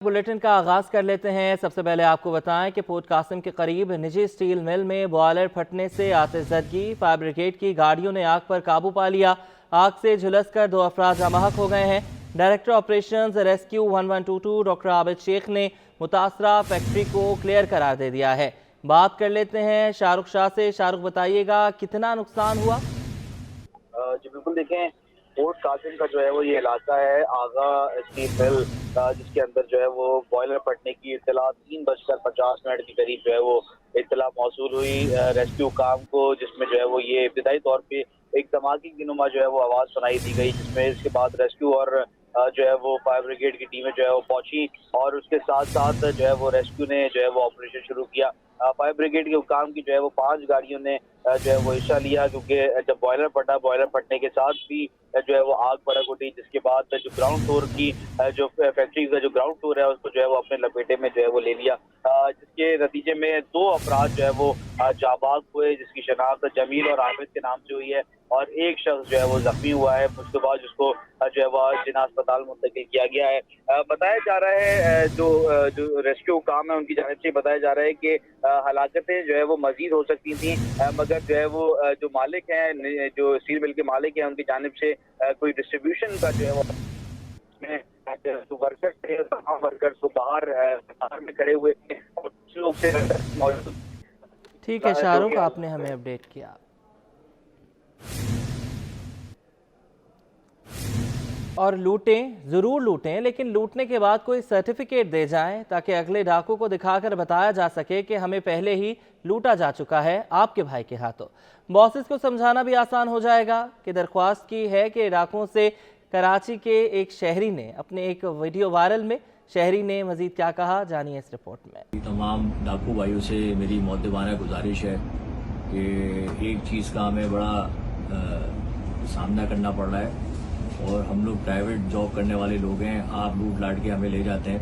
Bulletin का आगाज कर लेते हैं। सबसे पहले आपको बताएं कि पोर्ट कासिम के करीब निजी स्टील मिल में बॉयलर फटने से आतिशज़दगी, फायर ब्रिगेड की गाड़ियों ने आग पर काबू पा लिया। आग से झुलसकर 2 अफराद जमाहक हो गए हैं। Director operations rescue 1122 doctor Abid Sheikh ने मुतासरा फैक्ट्री को क्लियर करार दे दिया है। बात कर लेते हैं शाहरुख शाह से। शाहरुख, बताइएगा कितना नुकसान हुआ? जी बिल्कुल, देखें पोर्ट कासिम का जो है वो ये इलाका है आगा स्टील मिल, जिसके अंदर जो है वो बॉयलर फटने की इत्तला 3:50 के करीब जो है वो इत्तला मौसूल हुई रेस्क्यू काम को, जिसमें जो है वो ये इब्तिदाई तौर पे एक धमाके की नुमा जो है वो आवाज़ सुनाई दी गई, जिसमें इसके बाद रेस्क्यू और जो है वो फायर ब्रिगेड की टीमें जो है वो पहुंची और उसके साथ साथ जो है वो रेस्क्यू ने जो है वो ऑपरेशन शुरू किया। फायर ब्रिगेड के हुकाम की जो है वो 5 गाड़ियों ने जो है वो हिस्सा लिया, क्योंकि जब बॉयलर फटा, बॉयलर फटने के साथ भी जो है वो आग भड़क उठी, जिसके बाद जो ग्राउंड फ्लोर की जो फैक्ट्री का जो ग्राउंड फ्लोर है उसको जो है वो अपने लपेटे में जो है वो ले लिया, जिसके नतीजे में 2 अफराद जो है वो जाबाज हुए, जिसकी शनाख्त जमील और आबिद के नाम से हुई है और एक शख्स जो है वो जख्मी हुआ है। उसके बाद जिसको जो है वो जिना अस्पताल मुंतकिल किया गया है। बताया जा रहा है जो रेस्क्यू काम है उनकी जानिब से बताया जा रहा है कि हलाकतें जो है वो मजीद हो सकती थी, मगर जो है वो जो मालिक हैं, जो स्टील मिल के मालिक हैं, उनकी जानिब से कोई डिस्ट्रीब्यूशन का जो है वो जो वर्कर थे, तमाम वर्कर्स को बाहर में खड़े हुए थे और कुछ लोग से मौजूद। ठीक है शाहरुख, आपने हमें अपडेट किया। और लूटें ज़रूर लूटें, लेकिन लूटने के बाद कोई सर्टिफिकेट दे जाएं ताकि अगले डाकू को दिखाकर बताया जा सके कि हमें पहले ही लूटा जा चुका है आपके भाई के हाथों। बॉसेस को समझाना भी आसान हो जाएगा कि दरख्वास्त की है कि डाकुओं से। कराची के एक शहरी ने अपने एक वीडियो वायरल में शहरी ने मजीद क्या कहा, जानिए इस रिपोर्ट में। तमाम डाकू भाइयों से मेरी मुअद्दबाना गुजारिश है कि एक चीज़ का हमें बड़ा सामना करना पड़ रहा है और हम लोग प्राइवेट जॉब करने वाले लोग हैं। आप लूट लाट के हमें ले जाते हैं,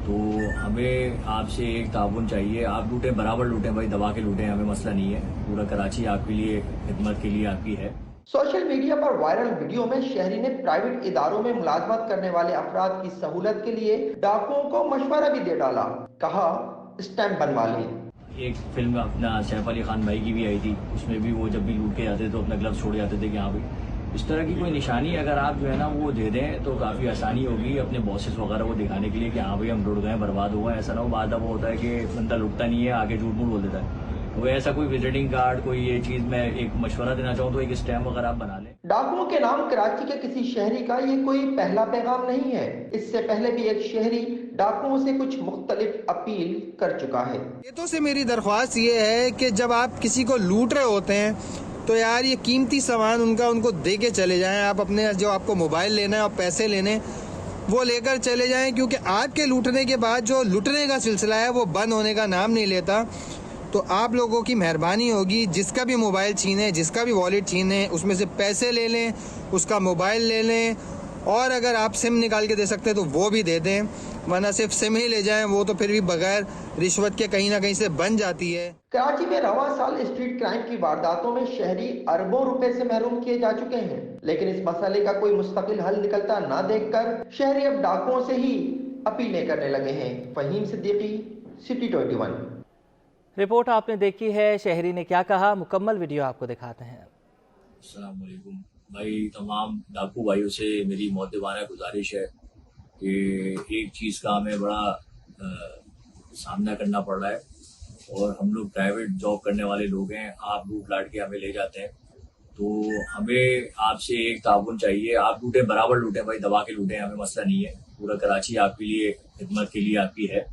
तो हमें आपसे एक ताउन चाहिए। आप लूटें, बराबर लूटें भाई, दबा के लूटें, हमें मसला नहीं है। पूरा कराची आपके लिए, खिदमत के लिए आपकी है। सोशल मीडिया पर वायरल वीडियो में शहरी ने प्राइवेट इदारों में मुलाजमत करने वाले अफराद की सहूलत के लिए डाकुओं को मशवरा भी दे डाला। कहा स्टैंप बनवा लें। एक फिल्म अपना सैफ अली खान भाई की भी आई थी, उसमें भी वो जब भी लूट के जाते तो अपना ग्लव्स छोड़ जाते थे कि हाँ भाई इस तरह की कोई निशानी अगर आप जो है ना वो दे दें तो काफ़ी आसानी होगी अपने बॉसेस वगैरह को दिखाने के लिए कि हाँ भाई हम लुट गए, बर्बाद हुआ है। ऐसा ना हो बाद वो होता है कि बंदा लुटता नहीं है, आगे झूठ मूठ बोल देता है। तो ऐसा कोई विजिटिंग कार्ड, कोई ये चीज़ मैं एक मशवरा देना चाहूँ तो एक स्टैम्प अगर आप बना लें। डाकुओं के नाम कराची के किसी शहरी का ये कोई पहला पैगाम नहीं है। इससे पहले भी एक शहरी डाकुओं से कुछ मुख्तलिफ अपील कर चुका है। तो से मेरी दरख्वास्त ये है कि जब आप किसी को लूट रहे होते हैं तो यार ये कीमती सामान उनको दे के चले जाएं। आप अपने जो आपको मोबाइल लेना है और पैसे लेने वो लेकर चले जाएं, क्योंकि आपके लूटने के बाद जो लूटने का सिलसिला है वो बंद होने का नाम नहीं लेता। तो आप लोगों की मेहरबानी होगी, जिसका भी मोबाइल छीने, जिसका भी वॉलेट छीने, उसमें से पैसे ले लें, उसका मोबाइल ले लें और अगर आप सिम निकाल के दे सकते हैं तो वो भी दे दें, वरना सिर्फ सिम ही ले जाएं, वो तो फिर भी बगैर रिश्वत के कहीं ना कहीं से बन जाती है। कराची में रवां साल स्ट्रीट क्राइम की वारदातों में शहरी अरबों रुपए से महरूम किए जा चुके हैं, लेकिन इस मसले का कोई मुस्तकिल हल निकलता ना देखकर शहरी अब डाकुओं से ही अपीलें करने लगे हैं। फहीम सिद्दीकी, सिटी 21। रिपोर्ट आपने देखी है, शहरी ने क्या कहा, मुकम्मल वीडियो आपको दिखाते हैं। अस्सलाम वालेकुम भाई, तमाम डाकू भाइयों से मेरी मुअद्दबाना गुजारिश है कि एक चीज़ का हमें बड़ा सामना करना पड़ रहा है और हम लोग प्राइवेट जॉब करने वाले लोग हैं। आप लूट लाट के हमें ले जाते हैं, तो हमें आपसे एक ताउन चाहिए। आप लूटें, बराबर लूटें भाई, दबा के लूटें, हमें मसला नहीं है। पूरा कराची आपके लिए, खिदमत के लिए आपकी है।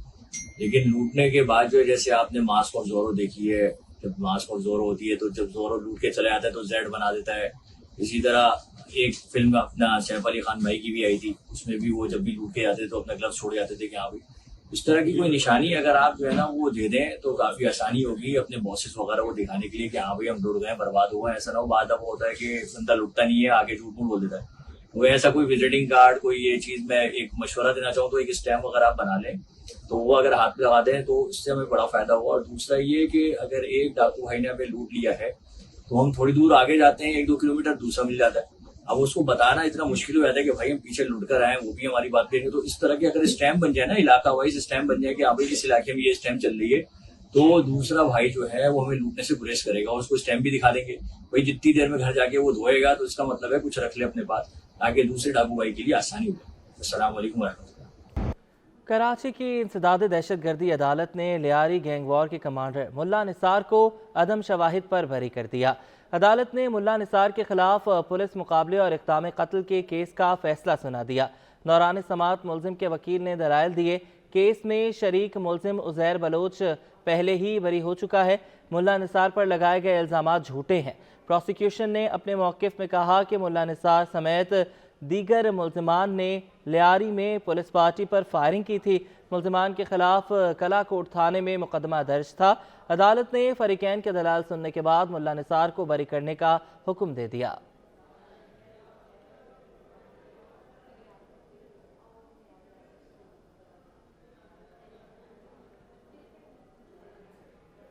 लेकिन लूटने के बाद जो है, जैसे आपने मास्क और जोरो देखी है, जब मास्क और जोरो होती है तो जब जोरो लूट के चले आता है तो जेड बना देता है। इसी तरह एक फिल्म अपना सैफ अली खान भाई की भी आई थी, उसमें भी वो जब भी लूट के जाते तो अपना ग्लव्स छोड़ जाते थे कि हाँ भाई इस तरह की कोई निशानी अगर आप जो है ना वो दे दें तो काफ़ी आसानी होगी अपने बॉसेस वगैरह को दिखाने के लिए कि हाँ भाई हम लुट गए, बर्बाद हुआ है। ऐसा ना हो बाद वो होता है कि बंदा लुटता नहीं है, आगे झूठ मूठ बोल देता है। वो ऐसा कोई विजिटिंग कार्ड, कोई ये चीज़ मैं एक मशवरा देना चाहूँ तो एक स्टैम्प अगर आप बना लें तो वो अगर हाथ लगा दें तो इससे हमें बड़ा फायदा हुआ। और दूसरा ये कि अगर एक डाकू भाई ने हमें लूट लिया है तो हम थोड़ी दूर आगे जाते हैं, 1-2 किलोमीटर दूसरा मिल जाता है, अब उसको बताना इतना मुश्किल हो जाता है कि भाई हम पीछे लुट कर आए, वो भी हमारी बात करेंगे। तो इस तरह के अगर स्टैम्प बन जाए ना, इलाका वाइज स्टैम्प बन जाए कि आप इस इलाके में ये स्टैम्प चल रही है, तो दूसरा भाई जो है वो हमें लूटने से गुरेज करेगा, और उसको स्टैम्प भी दिखा देंगे। भाई जितनी देर में घर जाके वो धोएगा तो इसका मतलब है कुछ रख ले अपने पास, ताकि दूसरे डाकू भाई के लिए आसानी हो। अस्सलाम वालेकुम वरहमतुल्लाह। कराची की इंसदाद दहशतगर्दी अदालत ने लियारी गैंग वॉर के कमांडर मुल्ला निसार को अदम शवाहिद पर बरी कर दिया। अदालत ने मुल्ला निसार के खिलाफ पुलिस मुकाबले और इक़दाम कत्ल के केस का फैसला सुना दिया। दौरान समाअत मुलजिम के वकील ने दलाइल दिए। केस में शरीक मुलजिम उज़ैर बलोच पहले ही बरी हो चुका है। मुल्ला निसार पर लगाए गए इल्ज़ामात झूठे हैं। प्रोसिक्यूशन ने अपने मौक़िफ़ में कहा कि मुल्ला निसार समेत दीगर मुल्ज़िमान ने लियारी में पुलिस पार्टी पर फायरिंग की थी। मुल्ज़िमान के खिलाफ कलाकोट थाने में मुकदमा दर्ज था। अदालत ने फरीकैन के दलाल सुनने के बाद मुल्ला निसार को बरी करने का हुक्म दे दिया।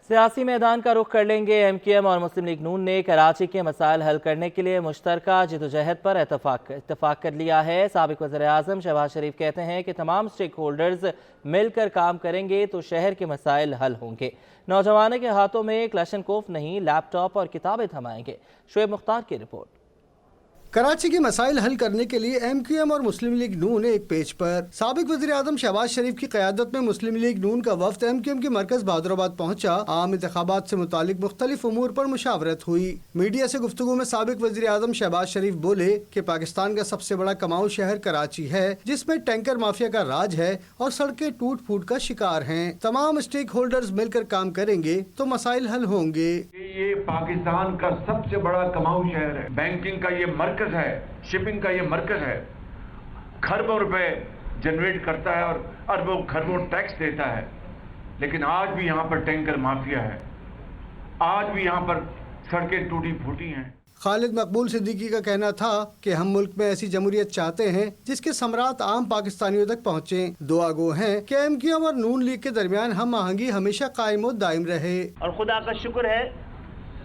सियासी मैदान का रुख कर लेंगे। MQM और मुस्लिम लीग नून ने कराची के मसाइल हल करने के लिए मुश्तरका जिद्दोजहद पर इत्तफाक कर लिया है। साबिक वज़ीर आज़म शहबाज शरीफ कहते हैं कि तमाम स्टेक होल्डर्स मिलकर काम करेंगे तो शहर के मसाइल हल होंगे। नौजवानों के हाथों में क्लैशनकोफ नहीं, लैपटॉप और किताबें थमाएंगे। शुएब मुख्तार की रिपोर्ट। कराची के मसाइल हल करने के लिए MQM और मुस्लिम लीग नून एक पेज पर। साबिक वज़ीर आज़म शहबाज शरीफ की क़यादत में मुस्लिम लीग नून का वफ़द MQM के मरकज़ बहादुराबाद पहुंचा। आम इंतखाबात से मुतालिक मुख्तलिफ उमूर पर मुशावरत हुई। मीडिया से गुफ्तगू में साबिक वज़ीर आज़म शहबाज शरीफ बोले कि पाकिस्तान का सबसे बड़ा कमाऊ शहर कराची है, जिसमें टैंकर माफिया का राज है और सड़कें टूट फूट का शिकार हैं। तमाम स्टेक होल्डर्स मिलकर काम करेंगे तो मसाइल हल होंगे। ये पाकिस्तान का सबसे बड़ा कमाऊ शहर है, बैंकिंग का ये मरकज है, शिपिंग का ये मरकज है, खरबों रुपए जनरेट करता है और अरबों खरबों टैक्स देता है। लेकिन आज भी यहाँ पर टैंकर माफिया है, आज भी यहाँ पर सड़कें टूटी फूटी हैं। खालिद मकबूल सिद्दीकी का कहना था कि हम मुल्क में ऐसी जमहूरियत चाहते हैं जिसके समरात आम पाकिस्तानियों तक पहुँचे। दुआ गो हैं कि MQM और नून लीग के दरमियान हम आहंगी हमेशा कायम और दायम रहे। और खुदा का शुक्र है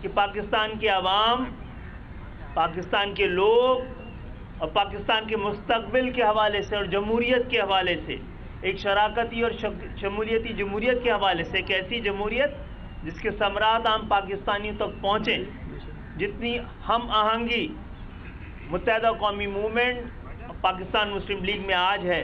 कि पाकिस्तान की आवाम, पाकिस्तान के लोग और पाकिस्तान के मुस्तकबिल के हवाले से और जमहूरियत के हवाले से, एक शराकती और शमूलियती जमहूरियत के हवाले से, एक ऐसी जमहूरियत जिसके समरात आम पाकिस्तानियों तक पहुँचे, जितनी हम आहंगी मुत्तहिदा कौमी मूवमेंट पाकिस्तान मुस्लिम लीग में आज है,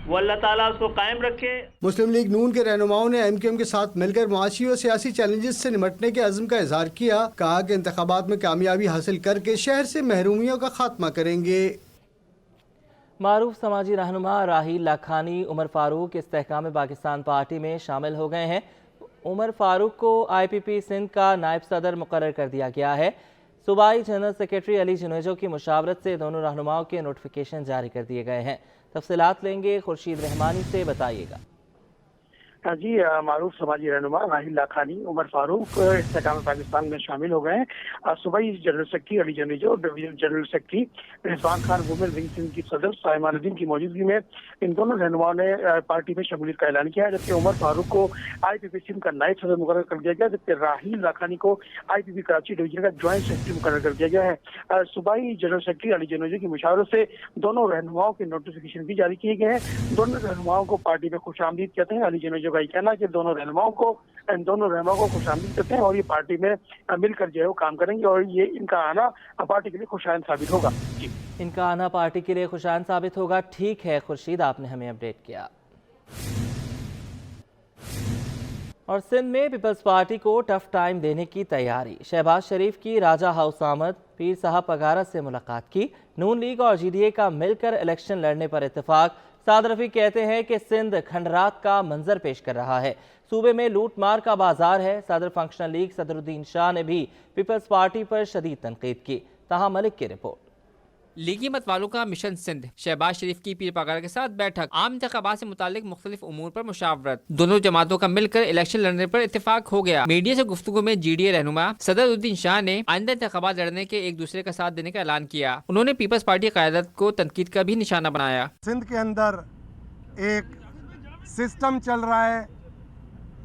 वो अल्लाह ताला उसको कायम रखे। मुस्लिम लीग नून के रहनुमाओं ने MQM के साथ मिलकर मुआशी और सियासी चैलेंजेस से निपटने के अज़्म का इजहार किया। कहा कि इंतखाबात में कामयाबी हासिल करके शहर से महरूमियों का खात्मा करेंगे। मारूफ समाजी रहनुमा राहील लाखानी उमर फारूक इस्तेहकाम पाकिस्तान पार्टी में शामिल हो गए हैं। उमर फारूक को IPP सिंध का नायब सदर मुकर्रर कर दिया गया है। सूबाई जनरल सेक्रेटरी अली जुनेजो की मुशावरत से दोनों रहनुमाओं के नोटिफिकेशन जारी कर दिए गए हैं। तफसीलात लेंगे खुर्शीद रहमानी से, बताइएगा। जी, मारूफ समाजी रहनुमा राहील लाखानी उमर फारूक इस्तेहकाम पाकिस्तान में शामिल हो गए हैं। सूबाई general secretary Ali Junejo, division general secretary Rizwan Khan women wing Sindh की सदर साइमानुद्दीन की मौजूदगी में इन दोनों रहनुमाओं ने पार्टी में शमूलियत का ऐलान किया है। जबकि उमर फारूक को IPP सिंध का नायब सदर मुकर्रर कर दिया गया, जबकि राहील लाखानी को IPP कराची डिवीजन का ज्वाइंट सेक्रेटरी मुकर्रर कर दिया गया है। सूबाई जनरल सेक्रेटरी अली जुनेजो की मुशावरत से दोनों रहनुमाओं के नोटिफिकेशन भी जारी किए गए हैं। दोनों रहनुमाओं को पार्टी में खुशामदीद कहते हैं। अली जुनेजो का कहना है कि इन दोनों रहनुमाओं को खुशामदीद करते हैं और ये पार्टी में मिलकर जो है वो काम करेंगे और ये इनका आना पार्टी के लिए खुशाइन साबित होगा। जी, इनका आना पार्टी के लिए खुशाइन साबित होगा। ठीक है खुर्शीद, आपने हमें अपडेट किया। और सिंध में पीपल्स पार्टी को टफ टाइम देने की तैयारी। शहबाज शरीफ की राजा हाउस आमद, पीर साहब पगारा से मुलाकात की। नून लीग और GDA का मिलकर इलेक्शन लड़ने पर इत्तेफाक। साद रफी कहते हैं कि सिंध खंडरात का मंजर पेश कर रहा है, सूबे में लूट मार का बाजार है। सदर फंक्शनल लीग सदरुद्दीन शाह ने भी पीपल्स पार्टी पर शदीद तनकीद की। ताहा मलिक की रिपोर्ट। लीगी मत वालों का मिशन सिंध। शहबाज शरीफ की पीर पगारा के साथ बैठक। आम इंतखाबात से मुतालिक मुख्तलिफ उमूर पर मुशावरत। दोनों जमातों का मिलकर इलेक्शन लड़ने पर इत्तेफाक हो गया। मीडिया से गुफ्तगू में GDA रहनुमा सदरुद्दीन शाह ने आइंदा इंतखाबात लड़ने के एक दूसरे का साथ देने का ऐलान किया। उन्होंने पीपल्स पार्टी क़यादत को तनकीद का भी निशाना बनाया। सिंध के अंदर एक सिस्टम चल रहा है,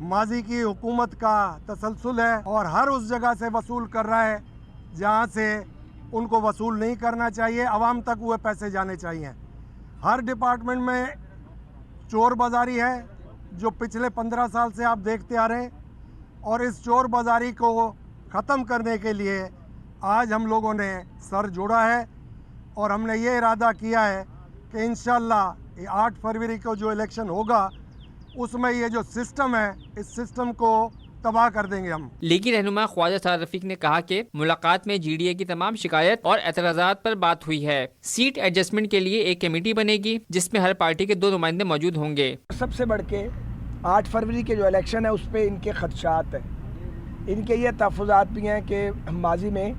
माजी की हुकूमत का तसलसल है और हर उस जगह से वसूल कर रहा है जहाँ से उनको वसूल नहीं करना चाहिए, आवाम तक वो पैसे जाने चाहिए। हर डिपार्टमेंट में चोर बाजारी है जो पिछले 15 साल से आप देखते आ रहे हैं, और इस चोर बाजारी को ख़त्म करने के लिए आज हम लोगों ने सर जोड़ा है और हमने ये इरादा किया है कि इंशाअल्लाह 8 फरवरी को जो इलेक्शन होगा उसमें ये जो सिस्टम है, इस सिस्टम को तबाह कर देंगे हम। लीगी रहनुमा ख्वाजा साद रफीक ने कहा कि मुलाकात में जीडीए की तमाम शिकायत और एतराज़ात पर बात हुई है। सीट एडजस्टमेंट के लिए एक कमेटी बनेगी जिसमें हर पार्टी के 2 नुमाइंदे मौजूद होंगे। सबसे बढ़ के 8 फरवरी के जो इलेक्शन है उस पर इनके खदशात हैं। इनके ये तहफ़्फ़ुज़ात भी हैं कि माजी में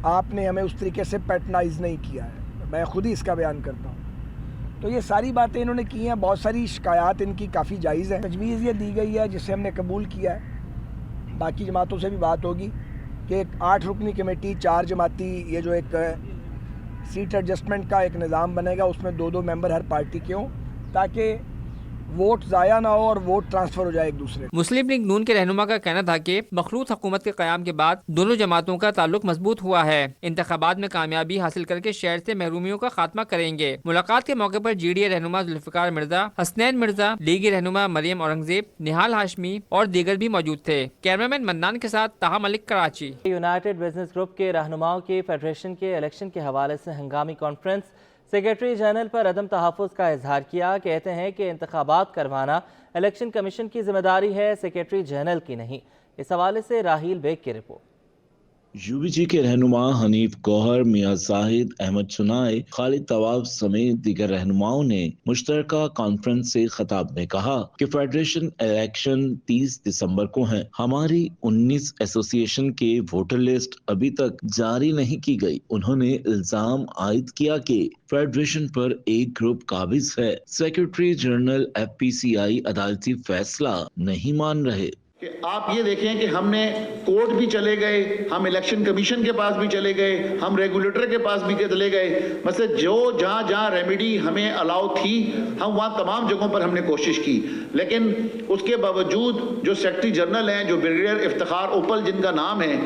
आपने हमें उस तरीके से पैटर्नाइज़ नहीं किया है, मैं ख़ुद ही इसका बयान करता हूँ। तो ये सारी बातें इन्होंने की हैं, बहुत सारी शिकायत इनकी काफ़ी जायज़ है। तजवीज़ ये दी गई है जिसे हमने कबूल किया है, बाकी जमातों से भी बात होगी कि एक 8 रुकनी कमेटी 4 जमाती ये जो एक सीट एडजस्टमेंट का एक निज़ाम बनेगा उसमें 2-2 मेंबर हर पार्टी के हों ताकि वोट ज़ाया ना हो और वोट ट्रांसफ़र हो जाए एक दूसरे। मुस्लिम लीग नून के रहनुमा का कहना था कि मखलूत हुकूमत के क़याम के बाद दोनों जमातों का ताल्लुक मजबूत हुआ है। इंतखाबात में कामयाबी हासिल करके शहर से महरूमियों का खात्मा करेंगे। मुलाकात के मौके पर जीडीए रहनुमा जुल्फ़िकार मिर्जा, हसनैन मिर्जा, लीगी रहनुमा मरियम औरंगजेब, निहाल हाशमी और दीगर भी मौजूद थे। कैमरामैन मन्नान के साथ ताहा Malik, Karachi. United business group के रहनुमाओं की फेडरेशन के इलेक्शन के हवाले से हंगामी कॉन्फ्रेंस, सेक्रेटरी जनरल पर अदम तहफ़्फ़ुज़ का इजहार किया। कहते हैं कि इंतखाबात करवाना इलेक्शन कमीशन की जिम्मेदारी है, सेक्रेटरी जनरल की नहीं। इस हवाले से राहील बेग की रिपोर्ट। यूबीजी के रहनुमा हनीफ गौहर, मियां जाहिद अहमद चुनाए, खालिद तवाब समेत दीगर रहनुमाओं ने मुश्तरका कॉन्फ्रेंस से खिताब में कहा कि फेडरेशन इलेक्शन 30 दिसंबर को है। हमारी 19 एसोसिएशन के वोटर लिस्ट अभी तक जारी नहीं की गई। उन्होंने इल्जाम आयद किया कि फेडरेशन पर एक ग्रुप काबिज है। सेक्रेटरी जनरल FPCI अदालती फैसला नहीं मान रहे। कि आप ये देखें कि हमने कोर्ट भी चले गए, हम इलेक्शन कमीशन के पास भी चले गए, हम रेगुलेटर के पास भी चले गए। मतलब जो जहाँ जहाँ रेमेडी हमें अलाउ थी हम वहाँ तमाम जगहों पर हमने कोशिश की, लेकिन उसके बावजूद जो सेक्रेटरी जनरल हैं, जो ब्रिगेडियर इफ्तिखार ओपल जिनका नाम है,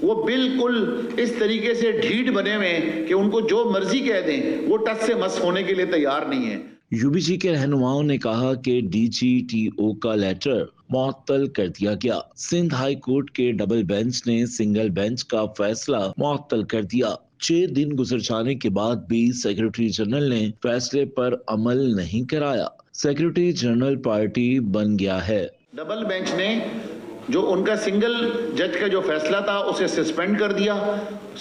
वो बिल्कुल इस तरीके से ढीठ बने हुए हैं कि उनको जो मर्जी कह दें वो टच से मस होने के लिए तैयार नहीं है। यूबीजी के रहनुमाओं ने कहा कि DGTO का लेटर मुअत्तल कर दिया गया। सिंध हाई कोर्ट के डबल बेंच ने सिंगल बेंच का फैसला मुअत्तल कर दिया। 6 दिन गुजर जाने के बाद भी सेक्रेटरी जनरल ने फैसले पर अमल नहीं कराया। सेक्रेटरी जनरल पार्टी बन गया है। डबल बेंच ने जो उनका सिंगल जज का जो फैसला था उसे सस्पेंड कर दिया।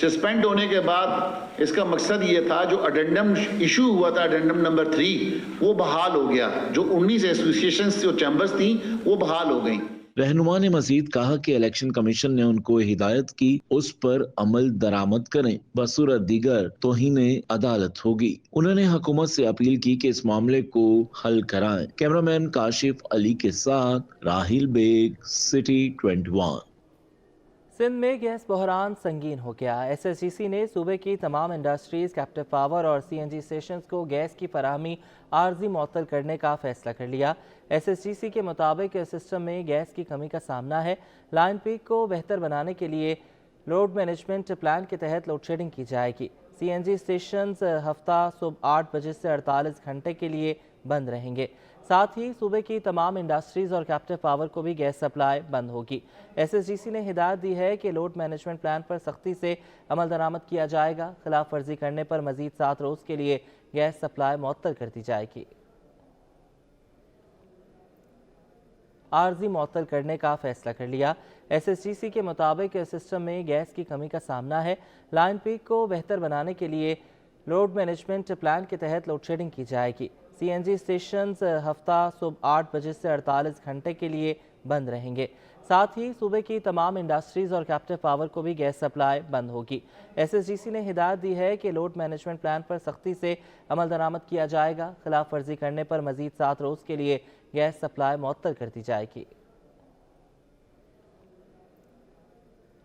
सस्पेंड होने के बाद इसका मकसद ये था जो अडेंडम इशू हुआ था, अडेंडम नंबर 3, वो बहाल हो गया। जो 19 एसोसिएशन जो चैम्बर्स थी वो बहाल हो गई। रहनुमा ने मजीद कहा कि इलेक्शन कमीशन ने उनको हिदायत की उस पर अमल दरामद करें, बसूरत दीगर तौहीने अदालत होगी। उन्होंने हुकूमत से अपील की कि इस मामले को हल कराएं। कैमरामैन काशिफ अली के साथ राहील बेग, सिटी 21। सिंध में गैस बहरान संगीन हो गया। SSGC ने सूबे की तमाम इंडस्ट्रीज, कैप्टिव पावर और CNG स्टेशंस को गैस की फराहमी आर्जी मुअत्तल करने का फैसला कर लिया। SSGC के मुताबिक सिस्टम में गैस की कमी का सामना है। लाइन पीक को बेहतर बनाने के लिए लोड मैनेजमेंट प्लान के तहत लोड शेडिंग की जाएगी। CNG स्टेशंस हफ्ता सुबह 8 बजे से 48 घंटे के लिए बंद रहेंगे। साथ ही सूबे की तमाम इंडस्ट्रीज और कैप्टिव पावर को भी गैस सप्लाई बंद होगी। SSGC ने हिदायत दी है कि लोड मैनेजमेंट प्लान पर सख्ती से अमल दरामद किया जाएगा। खिलाफ वर्जी करने पर मजीद 7 रोज के लिए गैस सप्लाई मुअत्तल कर दी जाएगी। आर्जी मुअत्तल करने का फैसला कर लिया। SSGC के मुताबिक सिस्टम में गैस की कमी का सामना है। लाइन पीक को बेहतर बनाने के लिए लोड मैनेजमेंट प्लान के तहत लोड शेडिंग की जाएगी। CNG स्टेशंस हफ्ता सुबह 8 बजे से 48 घंटे के लिए बंद रहेंगे। साथ ही सूबे की तमाम इंडस्ट्रीज और कैप्टिव पावर को भी गैस सप्लाई बंद होगी। SSGC ने हिदायत दी है कि लोड मैनेजमेंट प्लान पर सख्ती से अमल दरामद किया जाएगा। खिलाफ वर्जी करने पर मजीद 7 रोज के लिए गैस सप्लाई मुअत्तल कर दी जाएगी।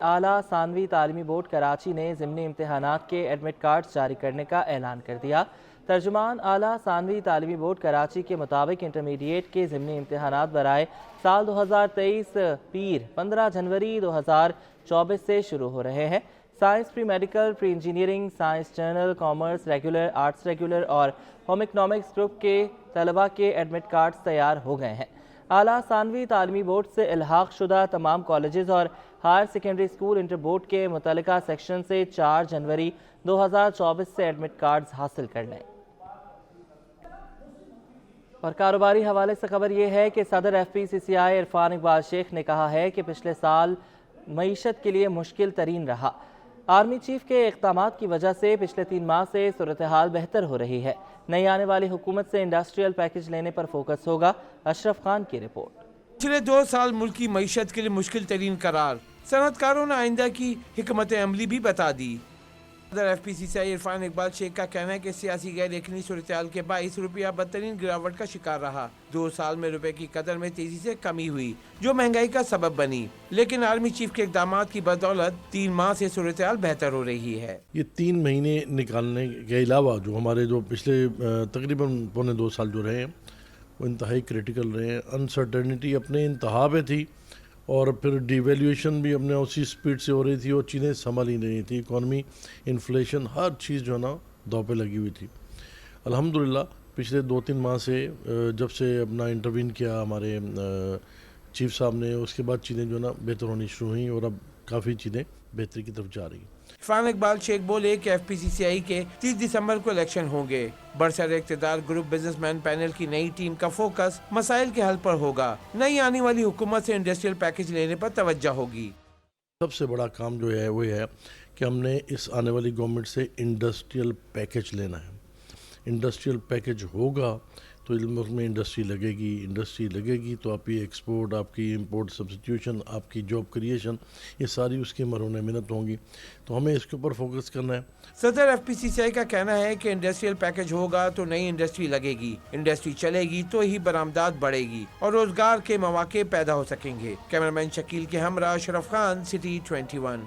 आला सानवी तालीमी बोर्ड कराची ने ज़िमनी इम्तिहानात के एडमिट कार्ड्स जारी करने का ऐलान कर दिया। तर्जुमान आला सानवी तालीमी बोर्ड कराची के मुताबिक इंटरमीडिएट के ज़िमनी इम्तिहानात बराए साल 2023 पीर 15 जनवरी 2024 से शुरू हो रहे हैं। Science pre medical, pre engineering, science general, commerce regular, arts regular اور ہوم اکنامکس گروپ کے طلباء کے ایڈمٹ کارڈز تیار ہو گئے ہیں۔ اعلیٰ ثانوی تعلیمی بورڈ سے الحاق شدہ تمام کالجز اور higher secondary school inter board کے متعلقہ سیکشن سے 4 جنوری 2024 سے ایڈمٹ کارڈز حاصل کر لیں۔ اور کاروباری حوالے سے خبر یہ ہے کہ صدر ایف پی سی سی آئی عرفان اقبال شیخ نے کہا ہے کہ پچھلے سال معیشت کے لیے مشکل ترین رہا۔ آرمی چیف کے اقدامات کی وجہ سے پچھلے 3 ماہ سے صورتحال بہتر ہو رہی ہے۔ نئی آنے والی حکومت سے انڈسٹریل پیکج لینے پر فوکس ہوگا۔ اشرف خان کی رپورٹ۔ پچھلے 2 سال ملک کی معیشت کے لیے مشکل ترین قرار، صنعت کاروں نے آئندہ کی حکمت عملی بھی بتا دی۔ صدر ایف پی سی سی آئی عرفان اقبال شیخ کا کہنا ہے کہ سیاسی غیر یقینی صورتحال کے باعث روپیہ بدترین گراوٹ کا شکار رہا۔ 2 سال میں روپے کی قدر میں تیزی سے کمی ہوئی جو مہنگائی کا سبب بنی، لیکن آرمی چیف کے اقدامات کی بدولت 3 ماہ سے صورتحال بہتر ہو رہی ہے۔ یہ 3 مہینے نکالنے کے علاوہ جو ہمارے جو پچھلے تقریباً 2.25 سال جو رہے ہیں وہ انتہائی کریٹیکل رہے ہیں۔ انسرٹنٹی اپنے انتہا پہ تھی اور پھر ڈی ویلیویشن بھی اپنے اسی سپیڈ سے ہو رہی تھی اور چیزیں سنبھل ہی نہیں تھی۔ اکانومی، انفلیشن، ہر چیز جو ہے نا داؤ پہ لگی ہوئی تھی۔ الحمدللہ پچھلے 2-3 ماہ سے جب سے اپنا انٹروین کیا ہمارے چیف صاحب نے، اس کے بعد چیزیں جو ہے نا بہتر ہونی شروع ہوئیں اور اب کافی چیزیں بہتری کی طرف جا رہی ہیں۔ عرفان اقبال شیخ بولے کہ ایف پی سی سی آئی کے 30 دسمبر کو الیکشن ہوں گے۔ برسر اقتدار گروپ بزنس مین پینل کی نئی ٹیم کا فوکس مسائل کے حل پر ہوگا۔ نئی آنے والی حکومت سے انڈسٹریل پیکج لینے پر توجہ ہوگی۔ سب سے بڑا کام جو ہے وہ ہے کہ ہم نے اس آنے والی گورنمنٹ سے انڈسٹریل پیکج لینا ہے۔ انڈسٹریل پیکج ہوگا تو ملک میں انڈسٹری لگے گی تو آپ کی ایکسپورٹ، آپ کی امپورٹ سبسٹیوشن، آپ کی جاب کریشن، یہ ساری اس کی مرہون محنت ہوں گی، تو ہمیں اس کے اوپر فوکس کرنا ہے۔ صدر ایف پی سی سی آئی کا کہنا ہے کہ انڈسٹریل پیکج ہوگا تو نئی انڈسٹری لگے گی، انڈسٹری چلے گی تو ہی برآمدات بڑھے گی اور روزگار کے مواقع پیدا ہو سکیں گے۔ کیمرمین شکیل کے ہمراہ Ashraf Khan, city 21۔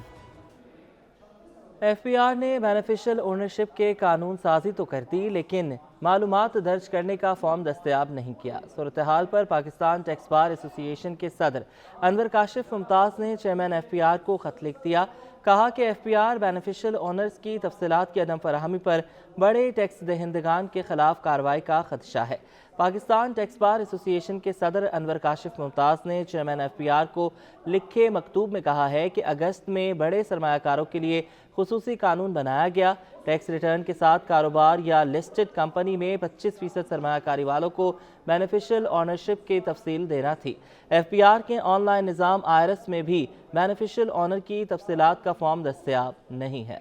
F P R نے بینیفیشل اونرشپ کے قانون سازی تو کر دی لیکن معلومات درج کرنے کا فارم دستیاب نہیں کیا۔ صورتحال پر پاکستان ٹیکس بار ایسوسی ایشن کے صدر انور کاشف ممتاز نے چیئرمین ایف پی آر کو خط لکھ دیا۔ کہا کہ F P R beneficial owners کی تفصیلات کی عدم فراہمی پر بڑے ٹیکس دہندگان کے خلاف کارروائی کا خدشہ ہے۔ پاکستان ٹیکس بار ایسوسی ایشن کے صدر انور کاشف ممتاز نے چیئرمین ایف پی آر کو لکھے مکتوب میں کہا ہے کہ اگست میں بڑے سرمایہ کاروں کے لیے خصوصی قانون بنایا گیا۔ ٹیکس ریٹرن کے ساتھ کاروبار یا لسٹڈ کمپنی میں 25% سرمایہ کاری والوں کو بینیفیشل اونرشپ کی تفصیل دینا تھی۔ ایف پی آر کے آن لائن نظام آئرس میں بھی بینیفیشل اونر کی تفصیلات کا فارم دستیاب نہیں ہے۔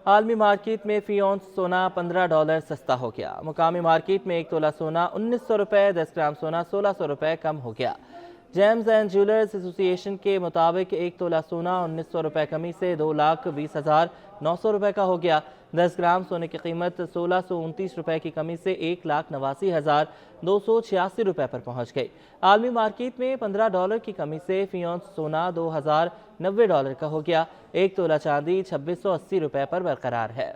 عالمی مارکیٹ میں فی اونس سونا $15 سستا ہو گیا۔ مقامی مارکیٹ میں 1 تولہ سونا 1900 روپے، 10 گرام سونا 1600 روپے کم ہو گیا۔ جیمز اینڈ جیولرز ایسوسی ایشن کے مطابق 1 تولہ سونا 1900 روپے کمی سے 2,20,900 روپے کا ہو گیا۔ 10 گرام سونے کی قیمت 1629 روپے کی کمی سے 1,89,286 روپے پر پہنچ گئی۔ عالمی مارکیٹ میں $15 کی کمی سے فی اونس سونا $2,090 کا ہو گیا۔ 1 تولہ چاندی 2680 روپے پر برقرار ہے۔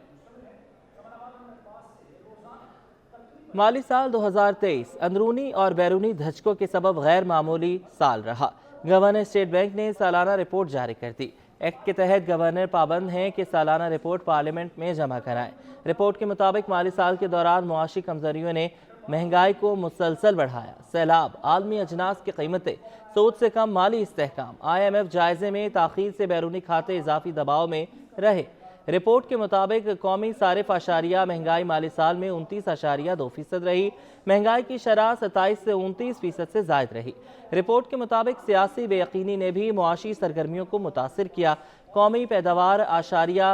مالی سال 2023 اندرونی اور بیرونی دھچکوں کے سبب غیر معمولی سال رہا۔ گورنر اسٹیٹ بینک نے سالانہ رپورٹ جاری کر دی۔ ایکٹ کے تحت گورنر پابند ہیں کہ سالانہ رپورٹ پارلیمنٹ میں جمع کرائیں۔ رپورٹ کے مطابق مالی سال کے دوران معاشی کمزوریوں نے مہنگائی کو مسلسل بڑھایا۔ سیلاب، عالمی اجناس کی قیمتیں، سود سے کم مالی استحکام، IMF جائزے میں تاخیر سے بیرونی کھاتے اضافی دباؤ میں رہے۔ رپورٹ کے مطابق قومی صارف اشاریہ مہنگائی مالی سال میں 29.2% رہی۔ مہنگائی کی شرح 27 سے 29% سے زائد رہی۔ رپورٹ کے مطابق سیاسی بے یقینی نے بھی معاشی سرگرمیوں کو متاثر کیا۔ قومی پیداوار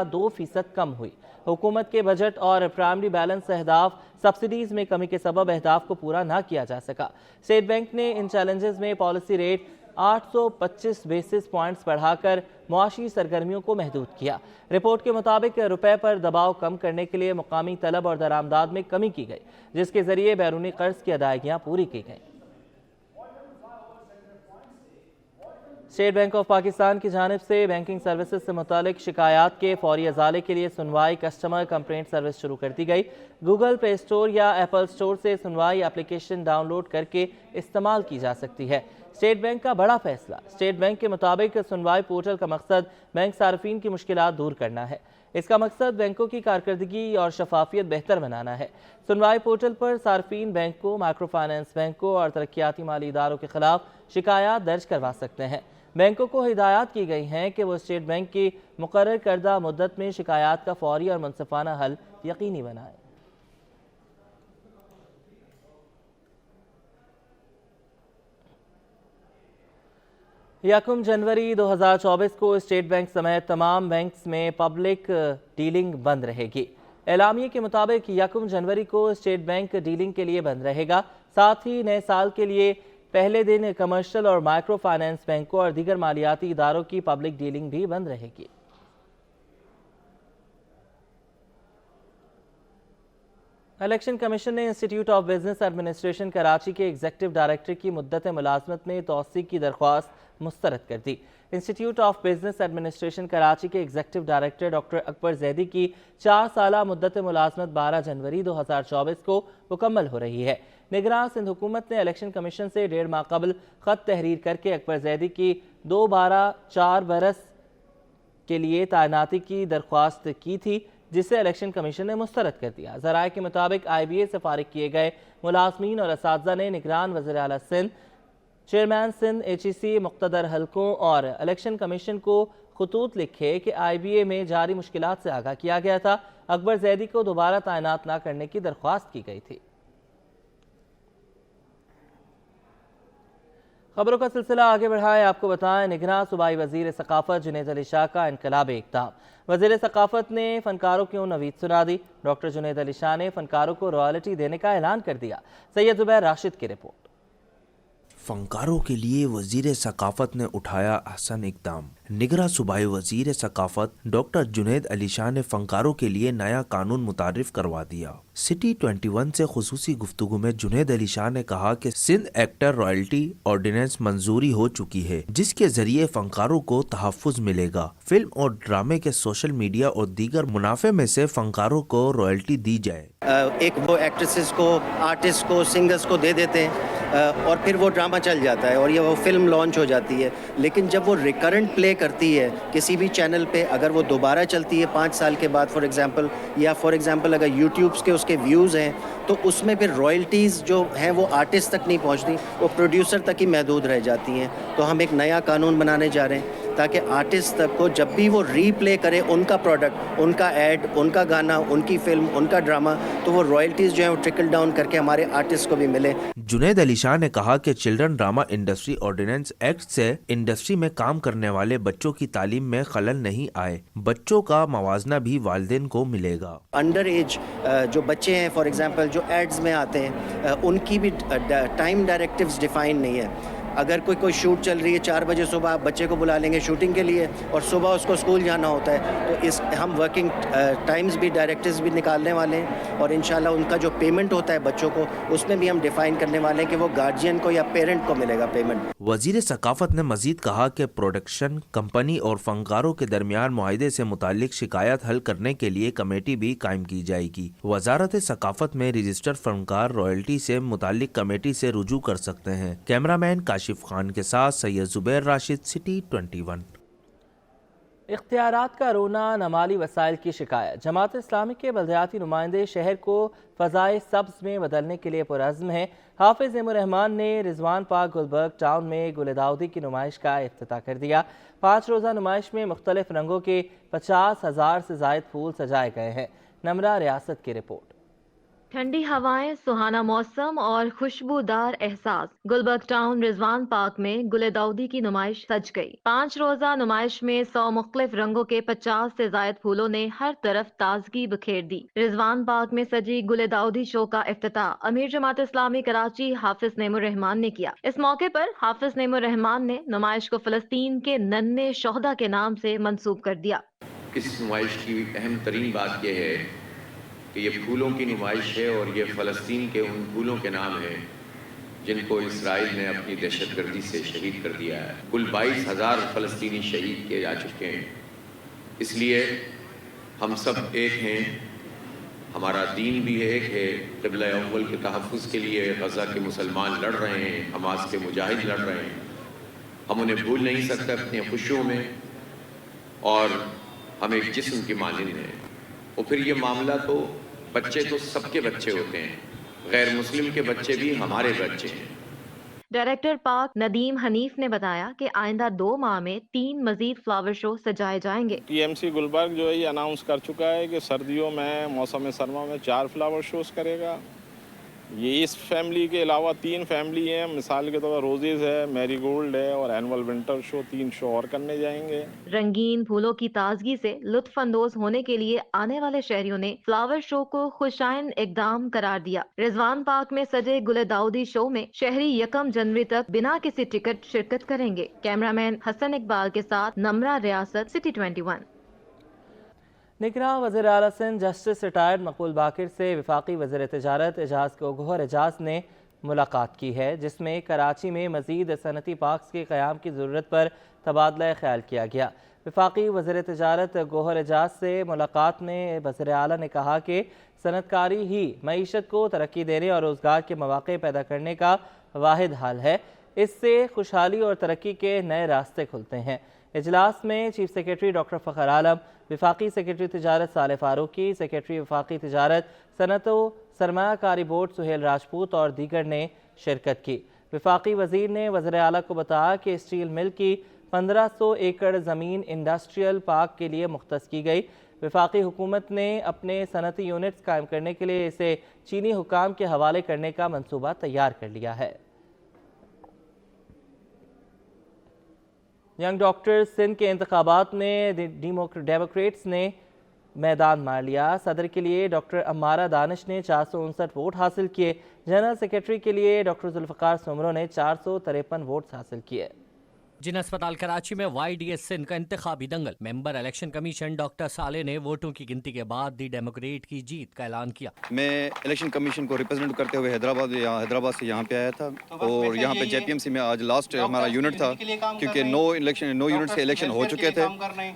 2% کم ہوئی۔ حکومت کے بجٹ اور پرائمری بیلنس اہداف سبسڈیز میں کمی کے سبب اہداف کو پورا نہ کیا جا سکا۔ اسٹیٹ بینک نے ان چیلنجز میں پالیسی ریٹ 825 بیسس پوائنٹس بڑھا کر معاشی سرگرمیوں کو محدود کیا۔ رپورٹ کے مطابق روپے پر دباؤ کم کرنے کے لیے مقامی طلب اور درآمدات میں کمی کی گئی، جس کے ذریعے بیرونی قرض کی ادائیگیاں پوری کی گئیں۔ اسٹیٹ بینک آف پاکستان کی جانب سے بینکنگ سروسز سے متعلق شکایات کے فوری ازالے کے لیے سنوائی کسٹمر کمپلینٹ سروس شروع کر دی گئی۔ گوگل پلے اسٹور یا ایپل اسٹور سے سنوائی اپلیکیشن ڈاؤن لوڈ کر کے استعمال کی جا سکتی ہے۔ اسٹیٹ بینک کا بڑا فیصلہ۔ اسٹیٹ بینک کے مطابق سنوائی پورٹل کا مقصد بینک صارفین کی مشکلات دور کرنا ہے۔ اس کا مقصد بینکوں کی کارکردگی اور شفافیت بہتر بنانا ہے۔ سنوائی پورٹل پر صارفین بینکوں، مائکرو فائنانس بینکوں اور ترقیاتی مالی اداروں کے خلاف شکایات درج کروا سکتے ہیں۔ بینکوں کو ہدایات کی گئی ہیں کہ وہ اسٹیٹ بینک کی مقرر کردہ مدت میں شکایات کا فوری اور منصفانہ حل یقینی بنائیں۔ یکم جنوری 2024 کو اسٹیٹ بینک سمیت تمام بینکس میں پبلک ڈیلنگ بند رہے گی۔ اعلامیے کے مطابق یکم جنوری کو اسٹیٹ بینک ڈیلنگ کے لیے بند رہے گا۔ ساتھ ہی نئے سال کے لیے پہلے دن کمرشل اور مائکرو فائنانس بینکوں اور دیگر مالیاتی اداروں کی پبلک ڈیلنگ بھی بند رہے گی۔ الیکشن کمیشن نے institute of business administration Karachi کے ایگزیکٹو ڈائریکٹر کی مدت ملازمت میں توسیع کی درخواست مسترد کر دی۔ Institute of business administration Karachi کے executive director doctor Akbar Zaidi کی 4 سالہ مدت ملازمت 12 جنوری 2024 کو مکمل ہو رہی ہے۔ نگراں سندھ حکومت نے الیکشن کمیشن سے 1.5 ماہ قبل خط تحریر کر کے اکبر زیدی کی 2/12/4 برس کے لیے تعیناتی کی درخواست کی تھی، جسے الیکشن کمیشن نے مسترد کر دیا۔ ذرائع کے مطابق IBA سے فارغ کیے گئے ملازمین اور اساتذہ نے نگران وزیر اعلیٰ سندھ، چیئرمین سندھ HEC مقتدر حلقوں اور الیکشن کمیشن کو خطوط لکھے کہ IBA میں جاری مشکلات سے آگاہ کیا گیا تھا۔ اکبر زیدی کو دوبارہ تعینات نہ کرنے کی درخواست کی گئی تھی۔ خبروں کا سلسلہ آگے بڑھائے آپ کو بتائیں، نگراں صوبائی وزیر ثقافت جنید علی شاہ کا انقلابی اقدام۔ وزیر ثقافت نے فنکاروں کی نوید سنا دی۔ ڈاکٹر جنید علی شاہ نے فنکاروں کو رائلٹی دینے کا اعلان کر دیا۔ سید زبیر راشد کی رپورٹ۔ فنکاروں کے لیے وزیر ثقافت نے اٹھایا احسن اقدام۔ نگراں صوبائی وزیر ثقافت ڈاکٹر جنید علی شاہ نے فنکاروں کے لیے نیا قانون متعارف کروا دیا۔ سٹی 21 سے خصوصی گفتگو میں جنید علی شاہ نے کہا کہ سندھ ایکٹر رائلٹی آرڈیننس منظوری ہو چکی ہے، جس کے ذریعے فنکاروں کو تحفظ ملے گا۔ فلم اور ڈرامے کے سوشل میڈیا اور دیگر منافع میں سے فنکاروں کو رائلٹی دی جائے۔ ایک وہ ایکٹریسز کو، آرٹسٹ کو، سنگرز کو دے دیتے ہیں اور پھر وہ ڈرامہ چل جاتا ہے اور یہ وہ فلم لانچ ہو جاتی ہے، لیکن جب وہ ریکرنٹ پلے کرتی ہے کسی بھی چینل پہ، اگر وہ دوبارہ چلتی ہے 5 سال کے بعد فار ایگزامپل اگر یوٹیوبس کے اس کے ویوز ہیں تو اس میں پھر رائلٹیز جو ہیں وہ آرٹسٹ تک نہیں پہنچتی، وہ پروڈیوسر تک ہی محدود رہ جاتی ہیں۔ تو ہم ایک نیا قانون بنانے جا رہے ہیں تاکہ آرٹسٹ تک کو جب بھی وہ ری پلے کرے ان کا پروڈکٹ، ان کا ایڈ، ان کا گانا، ان کی فلم، ان کا ڈرامہ، تو وہ رائلٹیز جو ہیں وہ ٹرکل ڈاؤن کر کے ہمارے آرٹسٹ کو بھی ملے۔ جنید علی شاہ نے کہا کہ children drama industry ordinance act سے انڈسٹری میں کام کرنے والے بچوں کی تعلیم میں خلل نہیں آئے، بچوں کا موازنہ بھی والدین کو ملے گا۔ انڈر ایج جو بچے ہیں فار ایگزامپل جو ایڈز میں آتے ہیں، ان کی بھی ٹائم ڈائریکٹیوز ڈیفائن نہیں ہے۔ اگر کوئی شوٹ چل رہی ہے 4 بجے صبح، آپ بچے کو بلا لیں گے شوٹنگ کے لیے اور صبح اس کو اسکول جانا ہوتا ہے، تو ہم ورکنگ ٹائمز بھی ڈائریکٹیوز بھی نکالنے والے ہیں اور انشاءاللہ ان کا جو پیمنٹ ہوتا ہے بچوں کو اس میں بھی ہم ڈیفائن کرنے والے ہیں کہ وہ گارجین کو یا پیرنٹ کو ملے گا پیمنٹ۔ وزیر ثقافت نے مزید کہا کہ پروڈکشن کمپنی اور فنکاروں کے درمیان معاہدے سے متعلق شکایت حل کرنے کے لیے کمیٹی بھی قائم کی جائے گی۔ وزارت ثقافت میں رجسٹر فنکار رائلٹی سے متعلق کمیٹی سے رجوع کر سکتے ہیں۔ کیمرہ مین کاشف خان کے ساتھ سید زبیر راشد، سٹی 21۔ اختیارات کا رونا، نمالی وسائل کی شکایت۔ جماعت اسلامی کے بلدیاتی نمائندے شہر کو فضائے سبز میں بدلنے کے لیے پرعزم ہیں۔ حافظ نعیم الرحمان نے رضوان پارک گلبرگ ٹاؤن میں گل داؤدی کی نمائش کا افتتاح کر دیا۔ 5 روزہ نمائش میں مختلف رنگوں کے 50,000 سے زائد پھول سجائے گئے ہیں۔ نمرہ ریاست کی رپورٹ۔ ٹھنڈی ہوائیں، سہانا موسم اور خوشبودار احساس، گلبرگ ٹاؤن رضوان پارک میں گل داؤدی کی نمائش سج گئی۔ 5 روزہ نمائش میں 100 مختلف رنگوں کے 50 سے زائد پھولوں نے ہر طرف تازگی بکھیر دی۔ رضوان پارک میں سجی گل داؤدی شو کا افتتاح امیر جماعت اسلامی کراچی حافظ نعیم الرحمان نے کیا۔ اس موقع پر حافظ نعیم الرحمان نے نمائش کو فلسطین کے ننھے شہداء کے نام سے منسوب کر دیا۔ اس نمائش کی اہم ترین بات یہ ہے کہ یہ پھولوں کی نمائش ہے اور یہ فلسطین کے ان پھولوں کے نام ہے जिनको इसराइल ने अपनी दहशतगर्दी से शहीद कर दिया है। कुल 22,000 फ़लस्तीनी शहीद किए जा चुके हैं। इसलिए हम सब एक हैं, हमारा दीन भी एक है। क़िबला अव्वल के तहफ़्फ़ुज़ के लिए गज़ा के मुसलमान लड़ रहे हैं, हमास के मुजाहिद लड़ रहे हैं। हम उन्हें भूल नहीं सकते अपनी खुशियों में, और हम एक जिस्म की मानिंद हैं। और फिर ये मामला तो बच्चे तो सबके बच्चे होते हैं, गैर मुस्लिम के बच्चे भी हमारे बच्चे हैं। डायरेक्टर पाक नदीम हनीफ ने बताया कि आइंदा 2 माह में 3 मजीद फ्लावर शो सजाए जाएंगे। PMC गुलबर्ग जो है ये अनाउंस कर चुका है कि सर्दियों में, मौसम सरमा में 4 फ्लावर शोज करेगा। ये इस फैमिली के अलावा 3 फैमिली हैं, मिसाल के तौर पर रोजेज है, मैरीगोल्ड है और एनुअल विंटर शो, 3 शो और करने जाएंगे। रंगीन फूलों की ताजगी से लुत्फ अंदोज होने के लिए आने वाले शहरियों ने फ्लावर शो को खुशाइन इकदाम करार दिया। रिजवान पार्क में सजे गुले दाऊदी शो में शहरी 1 जनवरी तक बिना किसी टिकट शिरकत करेंगे। कैमरामैन हसन इकबाल के साथ नमरा रियासत, सिटी 21। निगरान वज़ीर आला सिंध जस्टिस रिटायर्ड मकबूल बाकिर से वफाकी वज़ीर तिजारत एजाज गौहर एजाज ने मुलाकात की है, जिसमें कराची में मज़ीद सनती पार्क्स के क़याम की ज़रूरत पर तबादला ख्याल किया गया। वफाकी वज़ीर तिजारत गौहर एजाज से मुलाकात में वज़ीर आला ने कहा कि सनतकारी ही मईशत को तरक्की देने और रोज़गार के मौक़े पैदा करने का वाहिद हल है। इससे खुशहाली और तरक्की के नए रास्ते खुलते हैं। इजलास में चीफ सेक्रेटरी डॉक्टर फ़खर आलम, वफाकी सेक्रेटरी तिजारत साले फारूकी, सेक्रेटरी वफाकी तिजारत सनत व सरमायाकारी बोर्ड सुहेल राजपूत और दीगर ने शिरकत की। वफाकी वज़ीर ने वज़ीर आला को बताया कि स्टील मिल की 1500 एकड़ ज़मीन इंडस्ट्रियल पार्क के लिए मुख्तस की गई। वफाकी हुकूमत ने अपने सनती यूनिट्स कायम करने के लिए इसे चीनी हुकाम के हवाले करने का मंसूबा तैयार कर लिया है। यंग डॉक्टर्स सिंध के इंतखाबात में डेमोक्रेट्स ने मैदान मार लिया। सदर के लिए डॉक्टर अम्मारा दानिश ने 459 वोट हासिल किए। जनरल सेक्रेटरी के लिए डॉक्टर जुल्फ़िकार सुमरो ने 453 वोट हासिल किए। जिन अस्पताल कराची में YDS सिंध का इंतखाबी दंगल, मेंबर इलेक्शन कमीशन डॉक्टर साले ने वोटों की गिनती के बाद दी डेमोक्रेट की जीत का ऐलान किया। मैं इलेक्शन कमीशन को रिप्रेजेंट करते हुए हैदराबाद से यहाँ पे आया था, और यहाँ पे JPMC में आज लास्ट हमारा यूनिट था, क्योंकि 9 यूनिट से इलेक्शन हो चुके थे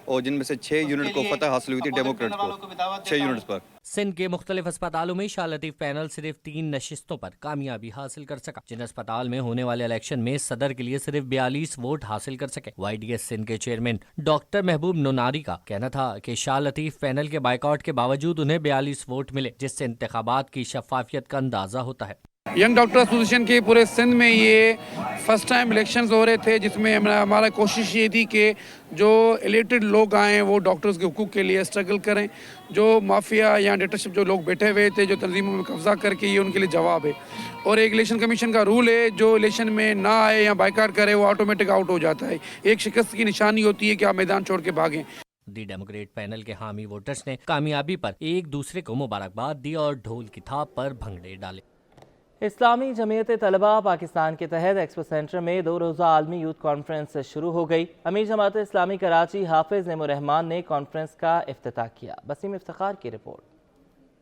और जिनमें से 6 यूनिट को फतह हासिल हुई थी डेमोक्रेट को 6 यूनिट्स पर। सिंध के मुख्तलिफ अस्पतालों में शाह लतीफ पैनल सिर्फ 3 नशिस्तों पर कामयाबी हासिल कर सका। जिन अस्पताल में होने वाले इलेक्शन में सदर के लिए सिर्फ 42 वोट हासिल कर सके। YDS सिंध के चेयरमैन डॉक्टर महबूब नोनारी का कहना था कि शाह लतीफ पैनल के बाइकआउट के बावजूद उन्हें 42 वोट मिले, जिससे इंतखाबात की शफाफियत का अंदाजा होता है। यंग डॉक्टर एसोसिएशन के पूरे सिंध में ये फर्स्ट टाइम इलेक्शंस हो रहे थे, जिसमें हमारा कोशिश ये थी कि जो इलेक्टेड लोग आए वो डॉक्टर्स के हुकूक के लिए स्ट्रगल करें। जो माफिया या डिक्टेटरशिप जो लोग बैठे हुए थे, जो तंजीमों में कब्जा करके, ये उनके लिए जवाब है। और एक इलेक्शन कमीशन का रूल है, जो इलेक्शन में ना आए या बाइकाट करे वो ऑटोमेटिक आउट हो जाता है। एक शिकस्त की निशानी होती है कि आप मैदान छोड़ के भागें। दी डेमोक्रेट पैनल के हामी वोटर्स ने कामयाबी पर एक दूसरे को मुबारकबाद दी और ढोल की थाप पर भंगड़े डाले। इस्लामी जमीयत तलबा पाकिस्तान के तहत एक्सपो सेंटर में 2 रोज़ा आलमी यूथ कॉन्फ्रेंस शुरू हो गई। अमीर जमात इस्लामी कराची हाफिज नेमुर्रहमान ने कॉन्फ्रेंस का इफ्तिताह किया। बसीम इफ्तिखार की रिपोर्ट।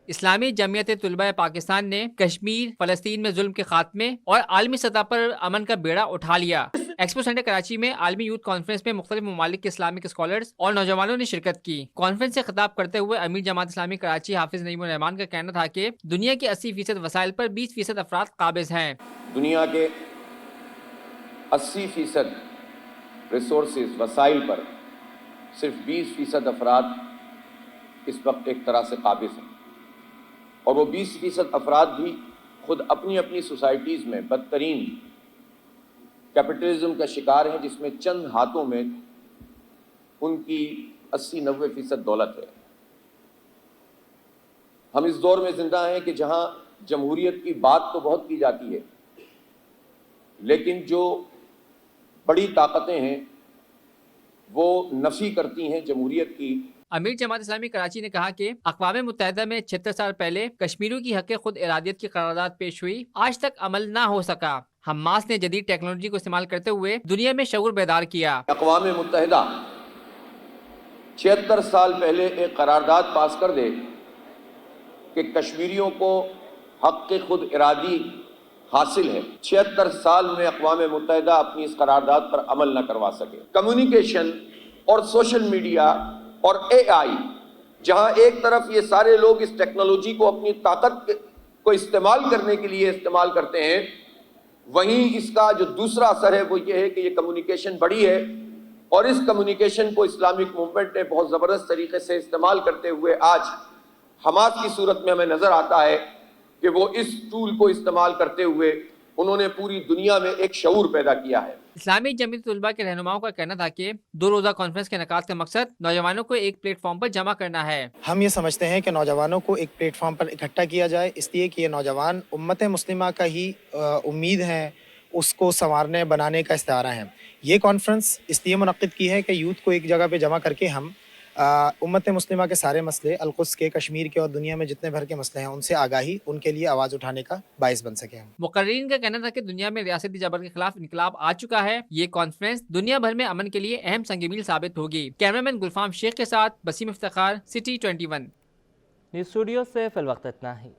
इस्लामी जमीयत तुलबा पाकिस्तान ने कश्मीर, फलस्तीन में जुल्म के खात्मे और आलमी सतह पर अमन का बेड़ा उठा लिया। एक्सपो सेंटर कराची में आलमी यूथ कॉन्फ्रेंस में मुख्तलिफ ममालिक के इस्लामिक स्कॉलर्स और नौजवानों ने शिरकत की। कॉन्फ्रेंस से खिताब करते हुए अमीर जमात इस्लामी कराची हाफिज नईमुर रहमान का कहना था कि दुनिया के 80% वसाइल पर 20% अफराद काबिज हैं। दुनिया के 80% रिसोर्सेज वसाइल पर सिर्फ 20% अफराद इस वक्त एक तरह से काबिज हैं, और वो 20% अफराद भी खुद अपनी अपनी सोसाइटीज़ में बदतरीन कैपिटलिज्म का शिकार हैं, जिसमें चंद हाथों में उनकी 80-90% दौलत है। हम इस दौर में जिंदा हैं कि जहां जमहूरियत की बात तो बहुत की जाती है, लेकिन जो बड़ी ताकतें हैं वो नफी करती हैं जमहूरियत की। अमीर जमात इस्लामी कराची ने कहा कि अक़वाम मुत्तहिदा में 76 साल पहले कश्मीरियों की हक़ खुद इरादियत की करारदाद पेश हुई, आज तक अमल ना हो सका। हमास ने जदीद टेक्नोलॉजी को इस्तेमाल करते हुए दुनिया में शऊर बेदार किया। अक़वाम मुत्तहिदा 76 साल पहले एक करारदाद पास कर दे कि कश्मीरियों को हक़ खुद इरादी حاصل ہے 76 سال میں اقوام متحدہ اپنی اس قرارداد پر عمل نہ کروا سکے. کمیونیکیشن اور سوشل میڈیا اور AI، جہاں ایک طرف یہ سارے لوگ اس ٹیکنالوجی کو اپنی طاقت کو استعمال کرنے کے لیے استعمال کرتے ہیں، وہیں اس کا جو دوسرا اثر ہے وہ یہ ہے کہ یہ کمیونیکیشن بڑی ہے، اور اس کمیونیکیشن کو اسلامک موومنٹ نے بہت زبردست طریقے سے استعمال کرتے ہوئے آج حماس کی صورت میں ہمیں نظر آتا ہے کہ وہ اس ٹول کو استعمال کرتے ہوئے انہوں نے پوری دنیا میں ایک شعور پیدا کیا ہے. اسلامی جمعیت طلباء کے رہنماؤں کا کہنا تھا کہ 2 روزہ کانفرنس کے انعقاد کا مقصد نوجوانوں کو ایک پلیٹ فارم پر جمع کرنا ہے. ہم یہ سمجھتے ہیں کہ نوجوانوں کو ایک پلیٹ فارم پر اکٹھا کیا جائے، اس لیے کہ یہ نوجوان امت مسلمہ کا ہی امید ہے، اس کو سنوارنے بنانے کا استعارہ ہے. یہ کانفرنس اس لیے منعقد کی ہے کہ یوتھ کو ایک جگہ پہ جمع کر کے ہم امت مسلمہ کے سارے مسئلے، القدس کے، کشمیر کے اور دنیا میں جتنے بھر کے مسئلے ہیں ان سے آگاہی، ان کے لیے آواز اٹھانے کا باعث بن سکے. مقررین کا کہنا تھا کہ دنیا میں ریاستی جبر کے خلاف انقلاب آ چکا ہے. یہ کانفرنس دنیا بھر میں امن کے لیے اہم سنگ میل ثابت ہوگی. کیمرامین گلفام شیخ کے ساتھ بسیم افتخار، سٹی 21. اسٹوڈیو سے فی الوقت اتنا ہی.